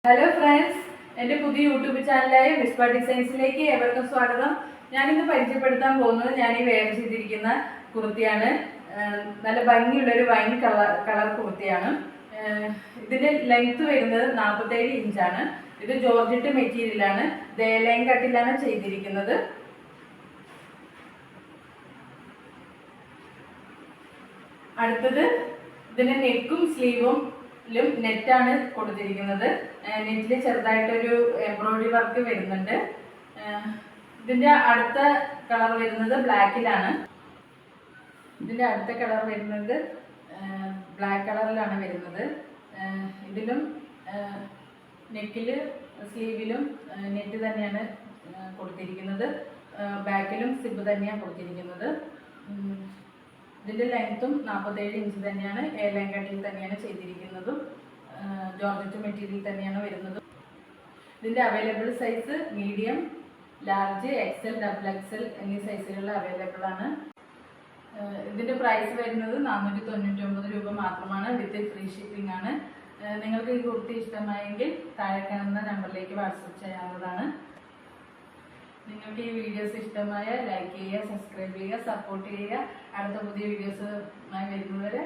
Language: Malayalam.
ഹലോ ഫ്രണ്ട്സ്, എൻ്റെ പുതിയ യൂട്യൂബ് ചാനലായ വിസ്പ ഡിസൈൻസിലേക്ക് ഏവർക്കും സ്വാഗതം. ഞാനിന്ന് പരിചയപ്പെടുത്താൻ പോകുന്നത് ഞാൻ ഈ വെയർ ചെയ്തിരിക്കുന്ന കുർത്തിയാണ്. നല്ല ഭംഗിയുള്ളൊരു വൈൻ കളർ കുർത്തിയാണ്. ഇതിൻ്റെ ലെങ്ത് വരുന്നത് 47 ഇഞ്ചാണ്. ഇത് ജോർജറ്റ് മെറ്റീരിയലാണ്. ലൈൻ കട്ടിലാണ് ചെയ്തിരിക്കുന്നത്. അടുത്തത് ഇതിൻ്റെ നെക്കും സ്ലീവും നെറ്റാണ് കൊടുത്തിരിക്കുന്നത്. നെറ്റിൽ ചെറുതായിട്ടൊരു എംബ്രോയിഡറി വർക്ക് വരുന്നുണ്ട്. ഇതിൻ്റെ അടുത്ത കളർ വരുന്നത് ബ്ലാക്കിലാണ്. ഇതിൻ്റെ അടുത്ത കളർ വരുന്നത് ബ്ലാക്ക് കളറിലാണ് വരുന്നത്. ഇതിലും നെക്കിൽ സ്ലീവിലും നെറ്റ് തന്നെയാണ് കൊടുത്തിരിക്കുന്നത്. ബാക്കിലും സിബ് തന്നെയാണ് കൊടുത്തിരിക്കുന്നത്. ഇതിൻ്റെ ലെങ്ത്തും 47 ഇഞ്ച് തന്നെയാണ്. ലൈൻ കട്ടിൽ തന്നെയാണ് ചെയ്തിരിക്കുന്നതും. ജോർജറ്റ് മെറ്റീരിയൽ തന്നെയാണ് വരുന്നത്. ഇതിൻ്റെ available size medium, large, XL, double XL എന്നീ സൈസുകളിൽ അവൈലബിൾ ആണ്. ഇതിൻ്റെ പ്രൈസ് വരുന്നത് 499 രൂപ മാത്രമാണ്. വിത്ത് ഫ്രീ ഷിപ്പിംഗ് ആണ്. നിങ്ങൾക്ക് ഈ കുർത്തി ഇഷ്ടമായെങ്കിൽ താഴെ കാണുന്ന നമ്പറിലേക്ക് വാട്സപ്പ് ചെയ്യാവുന്നതാണ്. നിങ്ങൾക്ക് ഈ വീഡിയോസ് ഇഷ്ടമായ ലൈക്ക് ചെയ്യുക, സബ്സ്ക്രൈബ് ചെയ്യുക, സപ്പോർട്ട് ചെയ്യുക. അടുത്ത പുതിയ വീഡിയോസുമായി വരുന്നവരെ